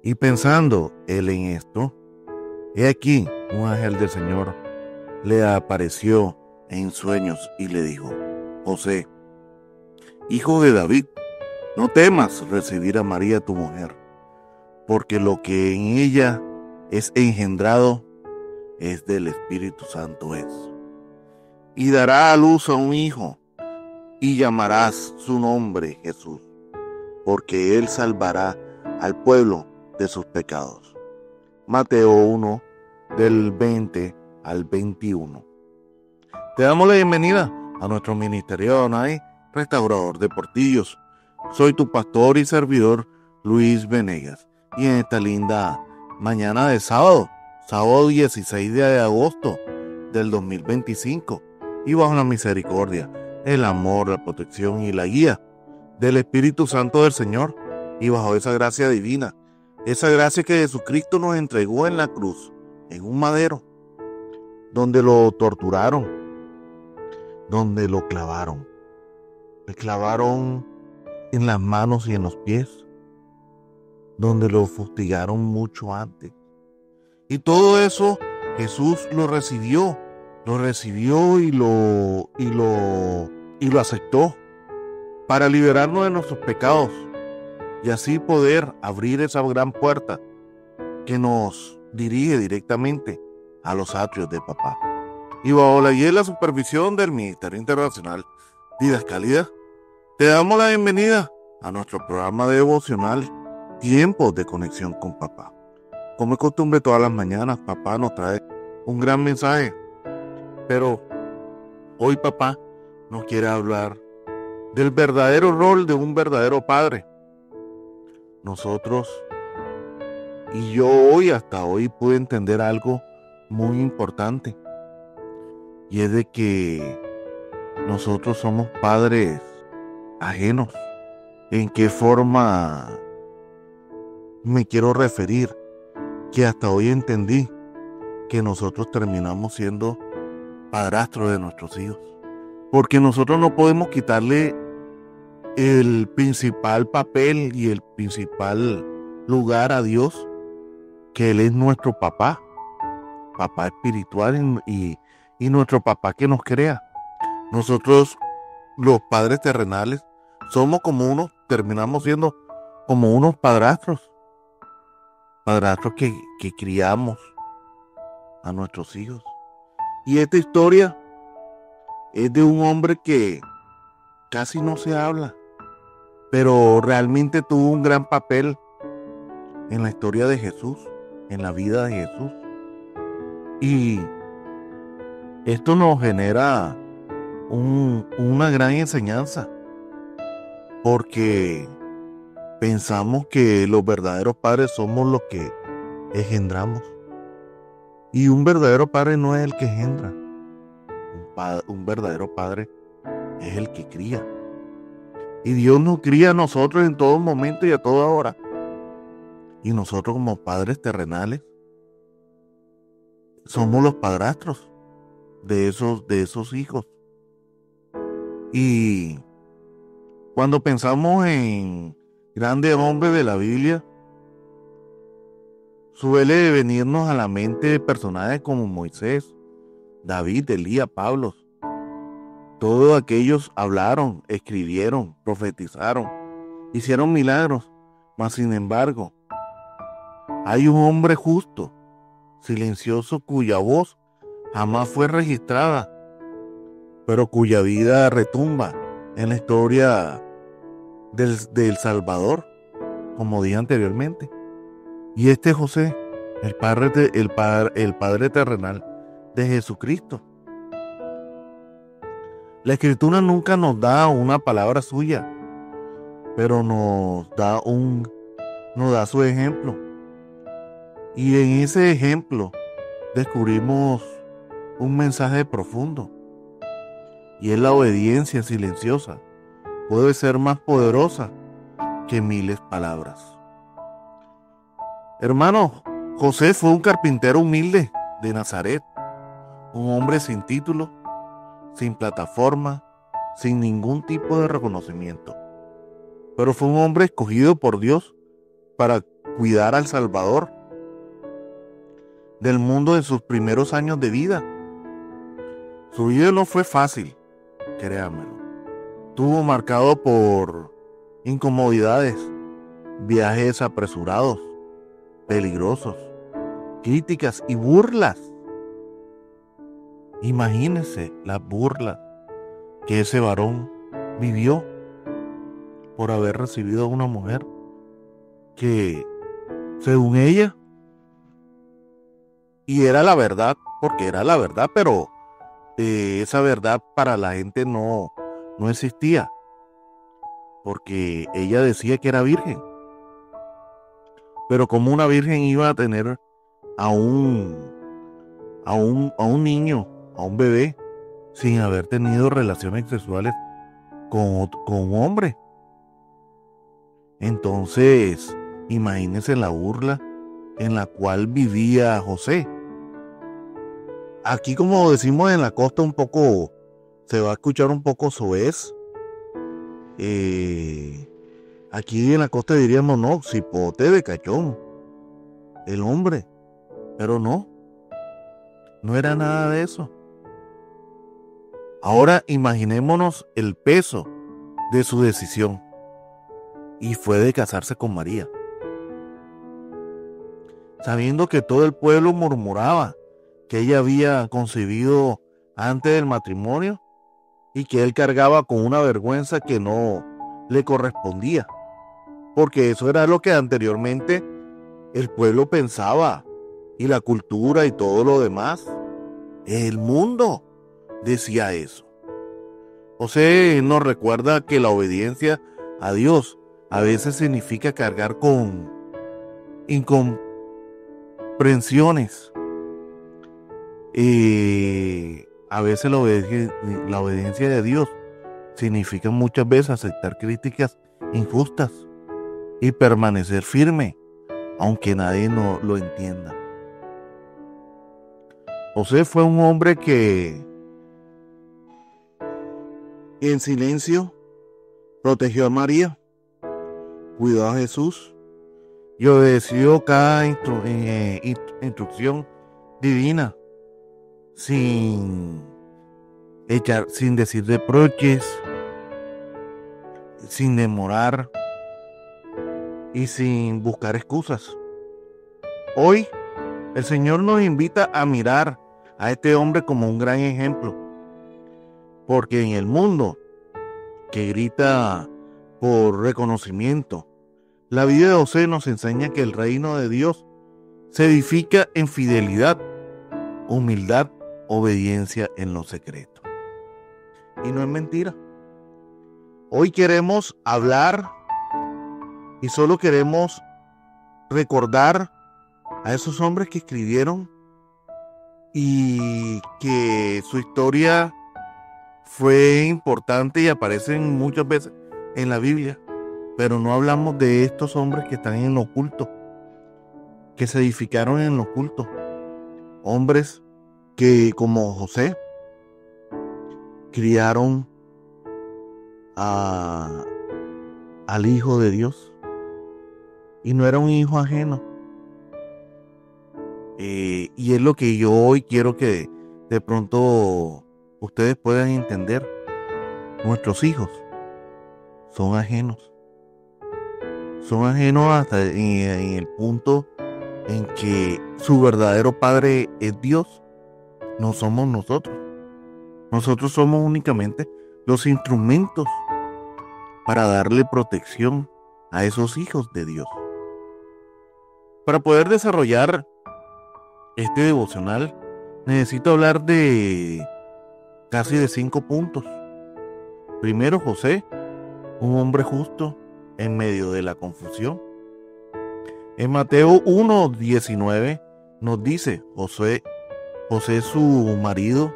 Y pensando él en esto, he aquí un ángel del Señor le apareció en sueños y le dijo: José, hijo de David, no temas recibir a María tu mujer, porque lo que en ella es engendrado es del Espíritu Santo es. Y dará a luz a un hijo, y llamarás su nombre Jesús, porque él salvará al pueblo de sus pecados. Mateo 1, del 20 al 21. Te damos la bienvenida a nuestro ministerio Adonai, Restaurador de Portillos. Soy tu pastor y servidor Luis Venegas, y en esta linda mañana de sábado 16 de agosto del 2025, y bajo la misericordia, el amor, la protección y la guía del Espíritu Santo del Señor, y bajo esa gracia divina, esa gracia que Jesucristo nos entregó en la cruz, en un madero, donde lo torturaron, donde lo clavaron. Le clavaron en las manos y en los pies, donde lo fustigaron mucho antes. Y todo eso Jesús lo recibió y lo aceptó para liberarnos de nuestros pecados y así poder abrir esa gran puerta que nos dirige directamente a los atrios de Papá. Y bajo la guía y la supervisión del Ministerio Internacional Didascalía, te damos la bienvenida a nuestro programa devocional Tiempos de Conexión con Papá. Como es costumbre, todas las mañanas Papá nos trae un gran mensaje, pero hoy Papá nos quiere hablar del verdadero rol de un verdadero padre. Nosotros y yo hasta hoy pude entender algo muy importante, y es de que nosotros somos padres ajenos. ¿En qué forma me quiero referir? Que hasta hoy entendí que nosotros terminamos siendo padrastros de nuestros hijos, porque nosotros no podemos quitarle el principal papel y el principal lugar a Dios, que Él es nuestro papá espiritual y nuestro papá que nos crea. Nosotros, los padres terrenales, terminamos siendo como unos padrastros que criamos a nuestros hijos. Y esta historia es de un hombre que casi no se habla, pero realmente tuvo un gran papel en la historia de Jesús, en la vida de Jesús. Y esto nos genera una gran enseñanza, porque pensamos que los verdaderos padres somos los que engendramos. Y un verdadero padre no es el que engendra. Un verdadero padre es el que cría. Y Dios nos cría a nosotros en todo momento y a toda hora. Y nosotros, como padres terrenales, somos los padrastros de esos hijos. Y cuando pensamos en grandes hombres de la Biblia, suele venirnos a la mente personajes como Moisés, David, Elías, Pablo. Todos aquellos hablaron, escribieron, profetizaron, hicieron milagros, mas sin embargo, hay un hombre justo, silencioso, cuya voz jamás fue registrada, pero cuya vida retumba en la historia del Salvador, como dije anteriormente. Y este José, el padre terrenal de Jesucristo. La Escritura nunca nos da una palabra suya, pero nos da su ejemplo. Y en ese ejemplo descubrimos un mensaje profundo, y es la obediencia silenciosa. Puede ser más poderosa que miles palabras. Hermano, José fue un carpintero humilde de Nazaret, un hombre sin título, sin plataforma, sin ningún tipo de reconocimiento. Pero fue un hombre escogido por Dios para cuidar al Salvador del mundo en sus primeros años de vida. Su vida no fue fácil, créanmelo. Estuvo marcado por incomodidades, viajes apresurados, peligrosos, críticas y burlas. Imagínense las burlas que ese varón vivió por haber recibido a una mujer que, según ella, y era la verdad, porque era la verdad, pero esa verdad para la gente no existía, porque ella decía que era virgen. Pero como una virgen iba a tener a un niño, a un bebé, sin haber tenido relaciones sexuales con un hombre? Entonces, imagínense la burla en la cual vivía José. Aquí, como decimos en la costa, un poco, se va a escuchar un poco soez. Aquí en la costa diríamos, no, cipote de cachón, el hombre. Pero no era nada de eso. Ahora imaginémonos el peso de su decisión, y fue de casarse con María, sabiendo que todo el pueblo murmuraba que ella había concebido antes del matrimonio y que él cargaba con una vergüenza que no le correspondía, porque eso era lo que anteriormente el pueblo pensaba, y la cultura y todo lo demás. El mundo decía eso. José nos recuerda que la obediencia a Dios a veces significa cargar con incomprensiones. A veces la obediencia de Dios significa muchas veces aceptar críticas injustas y permanecer firme, aunque nadie no lo entienda. José fue un hombre que en silencio protegió a María, cuidó a Jesús y obedeció cada instrucción divina sin decir reproches, sin demorar y sin buscar excusas. Hoy el Señor nos invita a mirar a este hombre como un gran ejemplo, porque en el mundo que grita por reconocimiento, la vida de José nos enseña que el reino de Dios se edifica en fidelidad, humildad, obediencia en lo secreto. Y no es mentira. Hoy queremos hablar y solo queremos recordar a esos hombres que escribieron y que su historia fue importante y aparecen muchas veces en la Biblia, pero no hablamos de estos hombres que están en lo oculto, que se edificaron en lo oculto, hombres que, como José, criaron al Hijo de Dios, y no era un hijo ajeno. Y es lo que yo hoy quiero que de pronto ustedes puedan entender. Nuestros hijos son ajenos. Son ajenos hasta en el punto en que su verdadero padre es Dios. No somos nosotros. Nosotros somos únicamente los instrumentos para darle protección a esos hijos de Dios. Para poder desarrollar este devocional, necesito hablar de casi de 5 puntos. Primero, José, un hombre justo en medio de la confusión. En Mateo 1:19 nos dice, José su marido,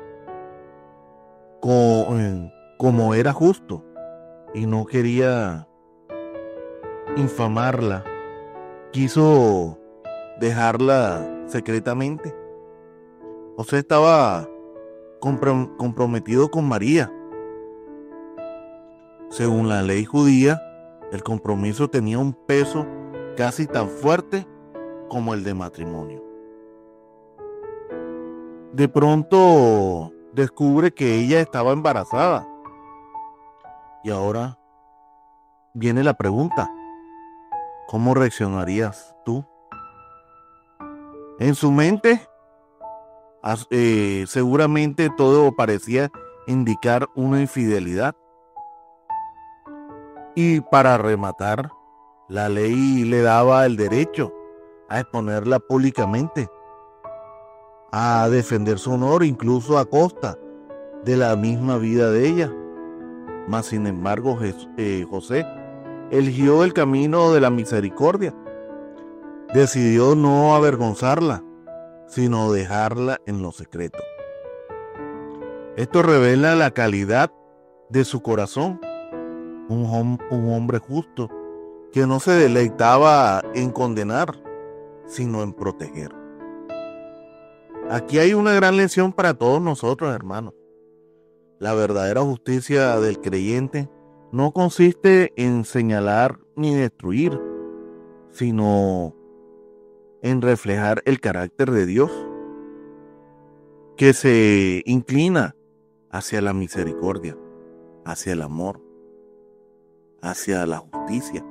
como era justo y no quería infamarla, quiso dejarla secretamente. José estaba comprometido con María. Según la ley judía, el compromiso tenía un peso casi tan fuerte como el de matrimonio. De pronto descubre que ella estaba embarazada. Y ahora viene la pregunta: ¿cómo reaccionarías tú? En su mente, seguramente todo parecía indicar una infidelidad. Y para rematar, la ley le daba el derecho a exponerla públicamente, a defender su honor incluso a costa de la misma vida de ella. Mas sin embargo, José eligió el camino de la misericordia. Decidió no avergonzarla, sino dejarla en lo secreto. Esto revela la calidad de su corazón. Un hombre justo que no se deleitaba en condenar, sino en proteger. Aquí hay una gran lección para todos nosotros, hermanos. La verdadera justicia del creyente no consiste en señalar ni destruir, sino en reflejar el carácter de Dios, que se inclina hacia la misericordia, hacia el amor, hacia la justicia.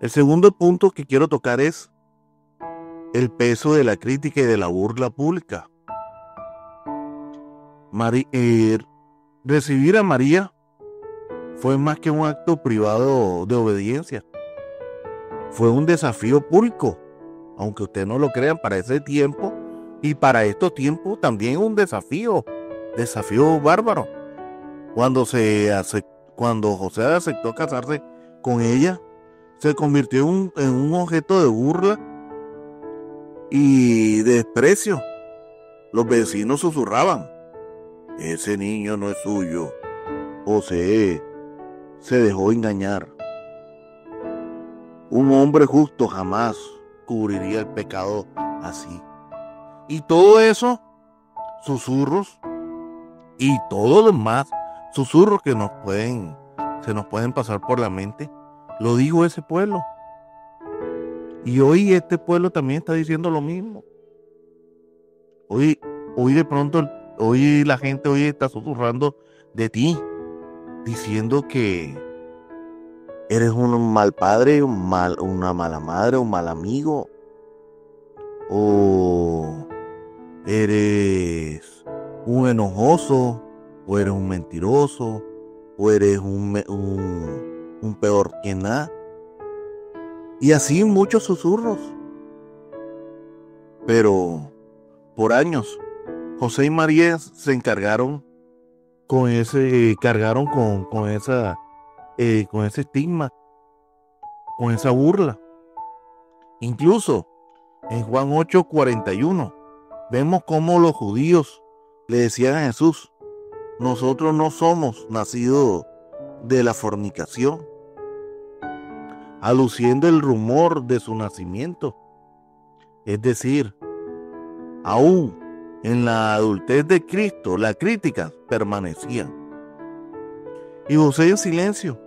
El segundo punto que quiero tocar es el peso de la crítica y de la burla pública. Recibir a María fue más que un acto privado de obediencia. Fue un desafío público, aunque usted no lo crean, para ese tiempo y para estos tiempos también un desafío bárbaro. Cuando José aceptó casarse con ella, se convirtió en un objeto de burla y de desprecio. Los vecinos susurraban: ese niño no es suyo. José se dejó engañar. Un hombre justo jamás cubriría el pecado así. Y todo eso, susurros y todo lo demás, susurros que se nos pueden pasar por la mente, lo dijo ese pueblo. Y hoy este pueblo también está diciendo lo mismo. Hoy de pronto, hoy la gente está susurrando de ti, diciendo que eres un mal padre, una mala madre, un mal amigo, o eres un enojoso, o eres un mentiroso, o eres un peor que nada. Y así muchos susurros. Pero por años, José y María se encargaron con ese estigma, con esa burla. Incluso en Juan 8:41 vemos cómo los judíos le decían a Jesús: nosotros no somos nacidos de la fornicación, aluciendo el rumor de su nacimiento. Es decir, aún en la adultez de Cristo, las críticas permanecían. Y José, en silencio,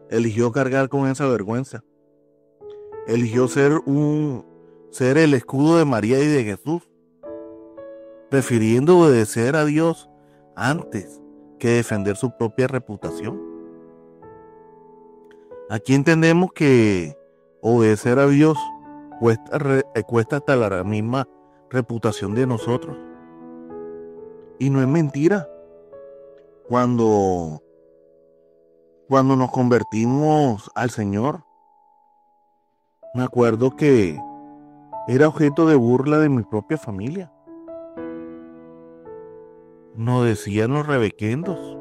eligió cargar con esa vergüenza. Eligió ser el escudo de María y de Jesús, prefiriendo obedecer a Dios antes que defender su propia reputación. Aquí entendemos que obedecer a Dios cuesta hasta la misma reputación de nosotros. Y no es mentira. Cuando nos convertimos al Señor, me acuerdo que era objeto de burla de mi propia familia. Nos decían los rebequendos.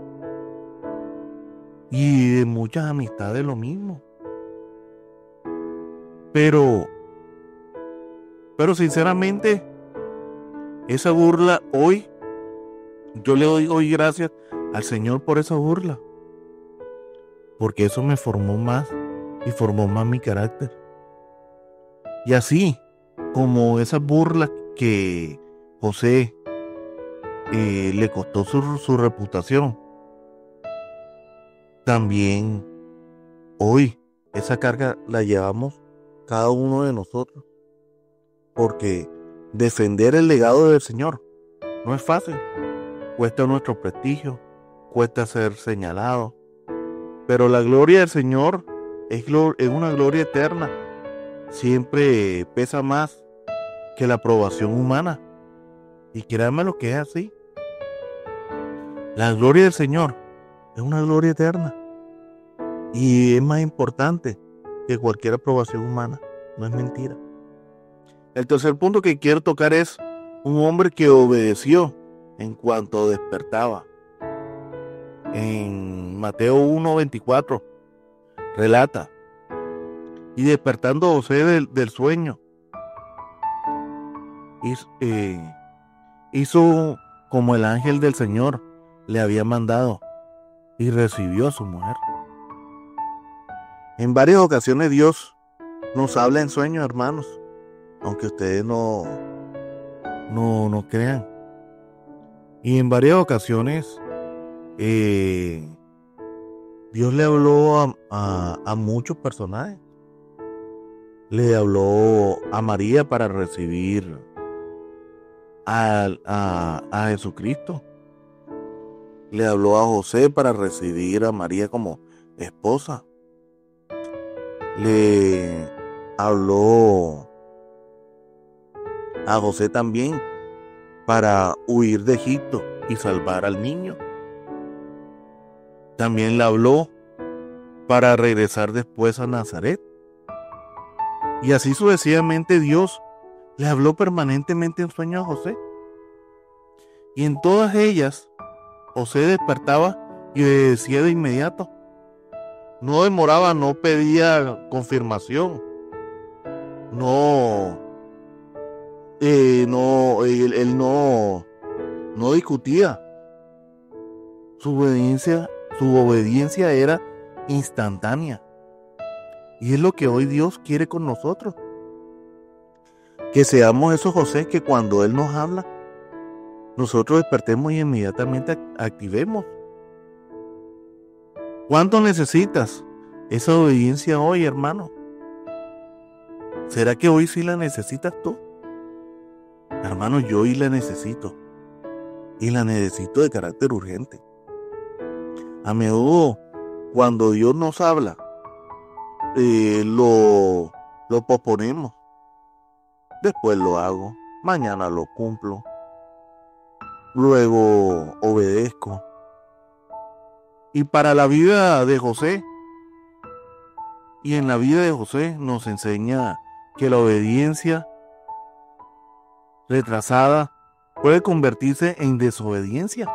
Y de muchas amistades lo mismo. Pero sinceramente, esa burla hoy, yo le doy hoy gracias al Señor por esa burla. Porque eso me formó más y formó más mi carácter. Y así como esas burlas que José le costó su reputación, también hoy esa carga la llevamos cada uno de nosotros, porque defender el legado del Señor no es fácil. Cuesta nuestro prestigio, cuesta ser señalado, pero la gloria del Señor es una gloria eterna. Siempre pesa más que la aprobación humana. Y créanme lo que es así. La gloria del Señor es una gloria eterna. Y es más importante que cualquier aprobación humana. No es mentira. El tercer punto que quiero tocar es un hombre que obedeció en cuanto despertaba. En Mateo 1:24 relata: y despertando José del sueño, hizo como el ángel del Señor le había mandado y recibió a su mujer. En varias ocasiones Dios nos habla en sueños, hermanos, aunque ustedes no crean. Y en varias ocasiones Dios le habló a muchos personajes. Le habló a María para recibir a Jesucristo. Le habló a José para recibir a María como esposa. Le habló a José también para huir de Egipto y salvar al niño. También le habló para regresar después a Nazaret. Y así sucesivamente Dios le habló permanentemente en sueños a José. Y en todas ellas José despertaba y obedecía de inmediato. No demoraba, no pedía confirmación. Él no discutía. Su obediencia era instantánea. Y es lo que hoy Dios quiere con nosotros. Que seamos esos José que cuando Él nos habla, nosotros despertemos y inmediatamente activemos. ¿Cuánto necesitas esa obediencia hoy, hermano? ¿Será que hoy sí la necesitas tú? Hermano, yo hoy la necesito. Y la necesito de carácter urgente. A menudo, cuando Dios nos habla, lo posponemos. Después lo hago, mañana lo cumplo, luego obedezco. Y para la vida de José, y en la vida de José nos enseña que la obediencia retrasada puede convertirse en desobediencia.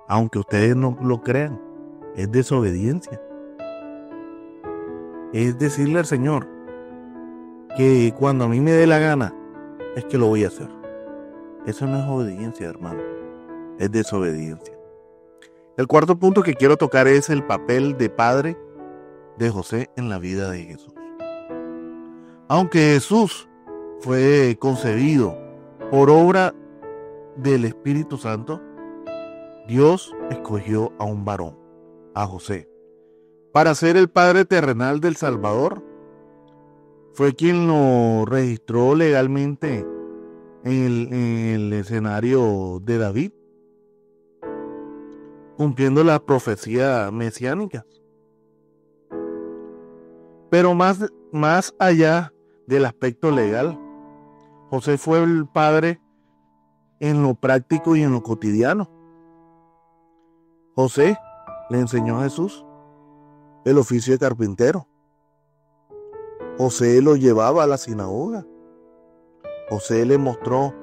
Aunque ustedes no lo crean, es desobediencia. Es decirle al Señor que cuando a mí me dé la gana, es que lo voy a hacer. Eso no es obediencia, hermano. Es desobediencia. El cuarto punto que quiero tocar es el papel de padre de José en la vida de Jesús. Aunque Jesús fue concebido por obra del Espíritu Santo, Dios escogió a un varón, a José, para ser el padre terrenal del Salvador. Fue quien lo registró legalmente en el escenario de David, cumpliendo las profecías mesiánicas. Pero más allá del aspecto legal, José fue el padre en lo práctico y en lo cotidiano. José le enseñó a Jesús el oficio de carpintero. José lo llevaba a la sinagoga. José le mostró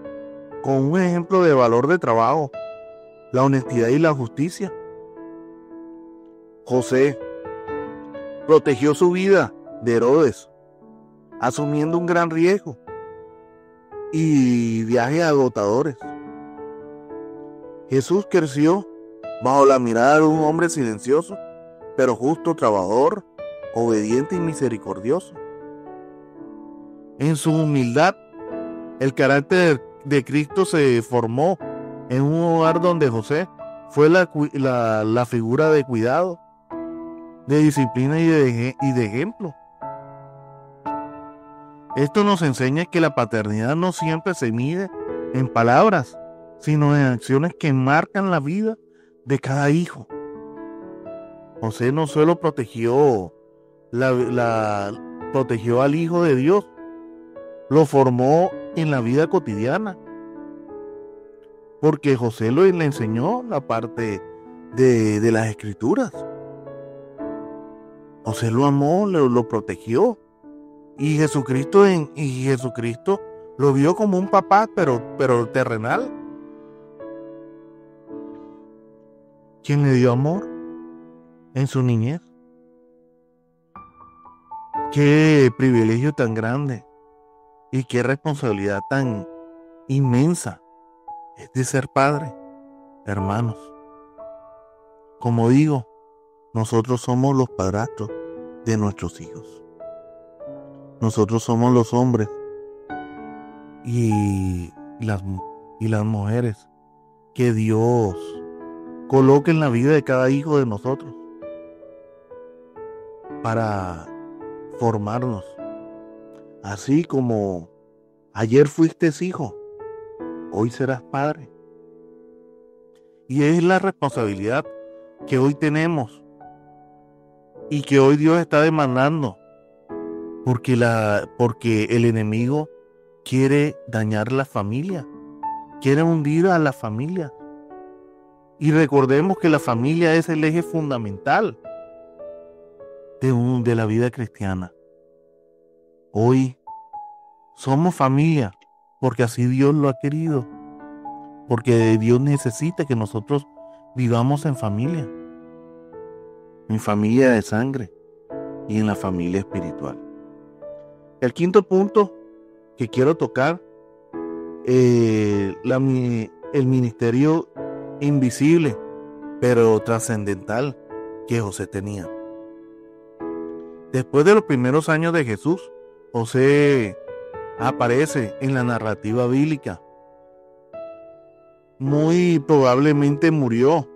con un ejemplo de valor de trabajo la honestidad y la justicia. José protegió su vida de Herodes, asumiendo un gran riesgo y viajes agotadores. Jesús creció bajo la mirada de un hombre silencioso, pero justo, trabajador, obediente y misericordioso. En su humildad, el carácter de Cristo se formó en un hogar donde José fue la figura de cuidado, de disciplina y de ejemplo. Esto nos enseña que la paternidad no siempre se mide en palabras, sino en acciones que marcan la vida de cada hijo. José no solo protegió protegió al Hijo de Dios, lo formó en la vida cotidiana, porque José le enseñó la parte de las Escrituras. José lo amó, lo protegió, y Jesucristo lo vio como un papá, pero terrenal, quien le dio amor en su niñez. Qué privilegio tan grande y qué responsabilidad tan inmensa es de ser padre, hermanos. Como digo, nosotros somos los padrastros de nuestros hijos. Nosotros somos los hombres y las mujeres que Dios coloca en la vida de cada hijo de nosotros para formarnos. Así como ayer fuiste hijo, hoy serás padre. Y es la responsabilidad que hoy tenemos y que hoy Dios está demandando, porque el enemigo quiere dañar la familia, quiere hundir a la familia. Y recordemos que la familia es el eje fundamental de la vida cristiana. Hoy somos familia porque así Dios lo ha querido, porque Dios necesita que nosotros vivamos en familia de sangre y en la familia espiritual. El quinto punto que quiero tocar, el ministerio invisible pero trascendental que José tenía. Después de los primeros años de Jesús, José aparece en la narrativa bíblica. Muy probablemente murió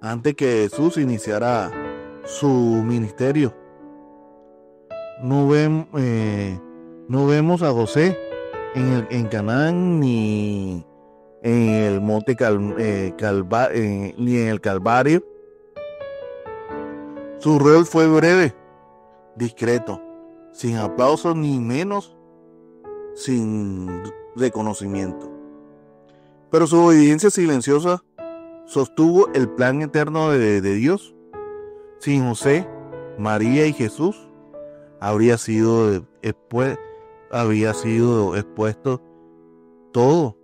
antes que Jesús iniciara su ministerio. No vemos a José en Canaán ni en el monte ni en el Calvario. Su rol fue breve, discreto, sin aplausos ni menos sin reconocimiento. Pero su obediencia silenciosa sostuvo el plan eterno de Dios. Sin José, María y Jesús habría sido expuesto todo.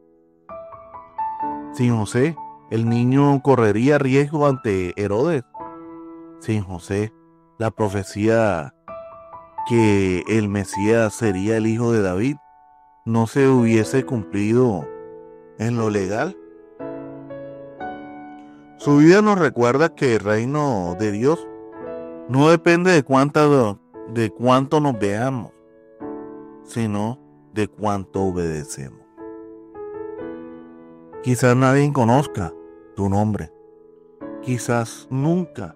Sin José, el niño correría riesgo ante Herodes. Sin José, la profecía que el Mesías sería el hijo de David no se hubiese cumplido en lo legal. Su vida nos recuerda que el reino de Dios no depende de cuánto nos veamos, sino de cuánto obedecemos. Quizás nadie conozca tu nombre, quizás nunca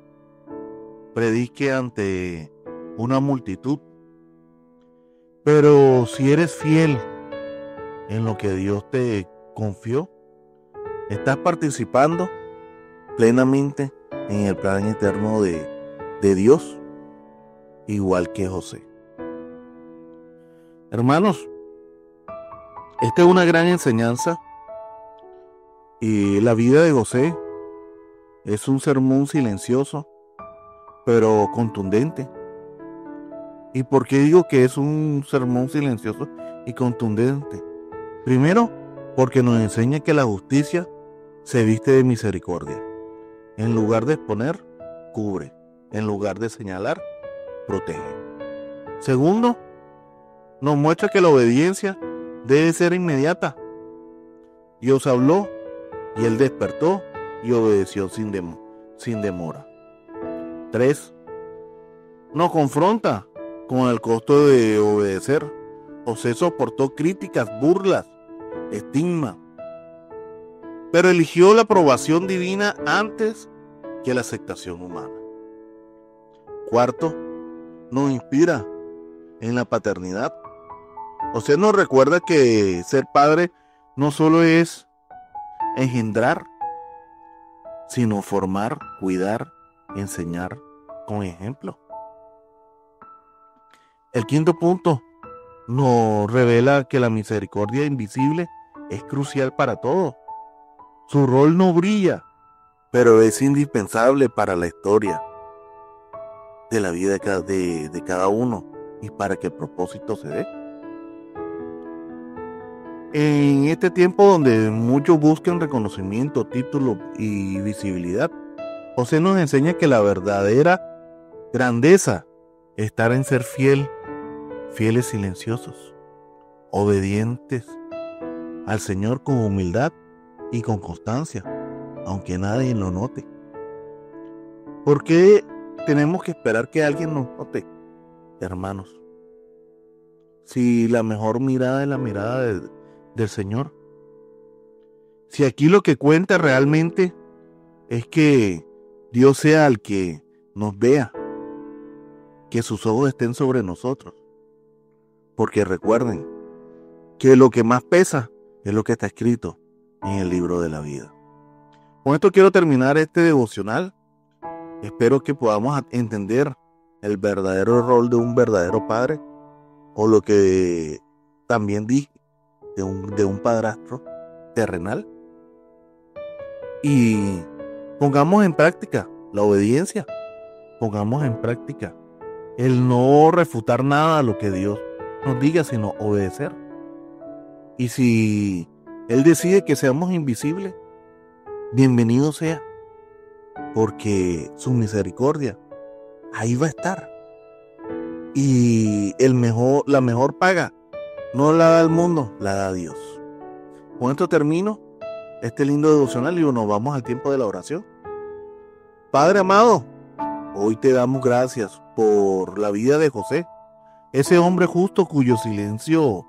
predique ante una multitud, pero si eres fiel en lo que Dios te confió, estás participando plenamente en el plan eterno de Dios, igual que José. Hermanos, esta es una gran enseñanza y la vida de José es un sermón silencioso pero contundente. ¿Y por qué digo que es un sermón silencioso y contundente? Primero, porque nos enseña que la justicia se viste de misericordia. En lugar de exponer, cubre. En lugar de señalar, protege. Segundo, nos muestra que la obediencia debe ser inmediata. Dios habló y él despertó y obedeció sin demora. 3. Nos confronta con el costo de obedecer. José soportó críticas, burlas, estigma, pero eligió la aprobación divina antes que la aceptación humana. 4. Nos inspira en la paternidad. José nos recuerda que ser padre no solo es engendrar, sino formar, cuidar, enseñar con ejemplo. El quinto punto nos revela que la misericordia invisible es crucial para todo. Su rol no brilla, pero es indispensable para la historia de la vida de cada uno y para que el propósito se dé. En este tiempo donde muchos buscan reconocimiento, título y visibilidad, José nos enseña que la verdadera grandeza está en ser fieles silenciosos, obedientes al Señor con humildad y con constancia, aunque nadie lo note. ¿Por qué tenemos que esperar que alguien nos note, hermanos? Si la mejor mirada es la mirada del Señor. Si aquí lo que cuenta realmente es que Dios sea el que nos vea, que sus ojos estén sobre nosotros. Porque recuerden que lo que más pesa es lo que está escrito en el libro de la vida. Con esto quiero terminar este devocional. Espero que podamos entender el verdadero rol de un verdadero padre, o lo que también dije de un padrastro terrenal. Y pongamos en práctica la obediencia. Pongamos en práctica el no refutar nada a lo que Dios nos diga, sino obedecer. Y si Él decide que seamos invisibles, bienvenido sea, porque su misericordia ahí va a estar. Y la mejor paga no la da el mundo, la da Dios. Con esto termino este lindo devocional y nos vamos al tiempo de la oración. Padre amado, hoy te damos gracias por la vida de José, ese hombre justo cuyo silencio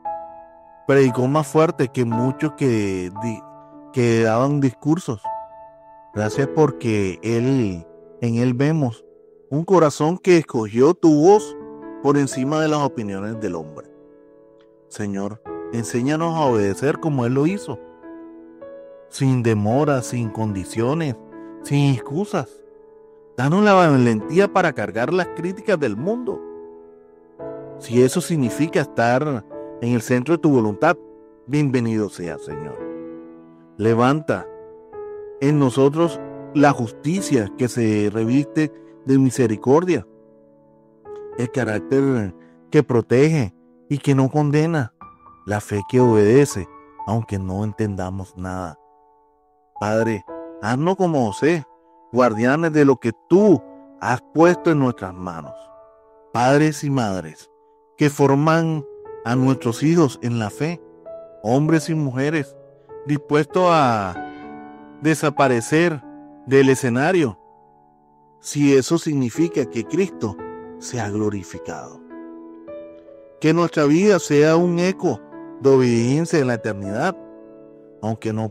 predicó más fuerte que muchos que daban discursos. Gracias porque en él vemos un corazón que escogió tu voz por encima de las opiniones del hombre. Señor, enséñanos a obedecer como Él lo hizo, sin demora, sin condiciones, sin excusas. Danos la valentía para cargar las críticas del mundo. Si eso significa estar en el centro de tu voluntad, bienvenido sea, Señor. Levanta en nosotros la justicia que se reviste de misericordia, el carácter que protege y que no condena, la fe que obedece, aunque no entendamos nada. Padre, haznos como José, guardianes de lo que tú has puesto en nuestras manos. Padres y madres que forman a nuestros hijos en la fe, hombres y mujeres dispuestos a desaparecer del escenario, si eso significa que Cristo sea glorificado. Que nuestra vida sea un eco de obediencia en la eternidad, aunque no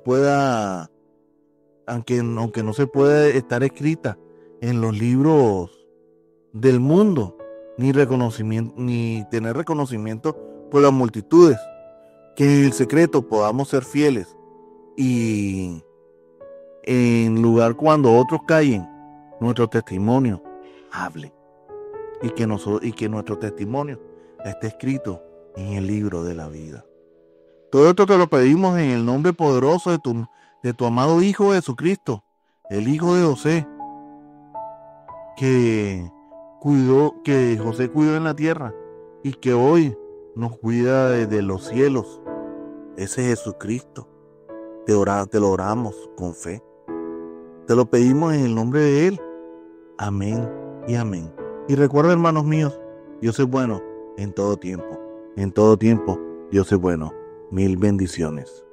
se puede estar escrita en los libros del mundo, ni tener reconocimiento por las multitudes. Que en el secreto podamos ser fieles y en lugar cuando otros callen, nuestro testimonio hable, y que nuestro testimonio esté escrito en el libro de la vida. Todo esto te lo pedimos en el nombre poderoso de tu amado Hijo Jesucristo, el Hijo de José, que José cuidó en la tierra y que hoy nos cuida desde los cielos. Ese Jesucristo, te lo oramos con fe. Te lo pedimos en el nombre de Él. Amén y amén. Y recuerda, hermanos míos, Dios es bueno en todo tiempo. En todo tiempo, Dios es bueno. Mil bendiciones.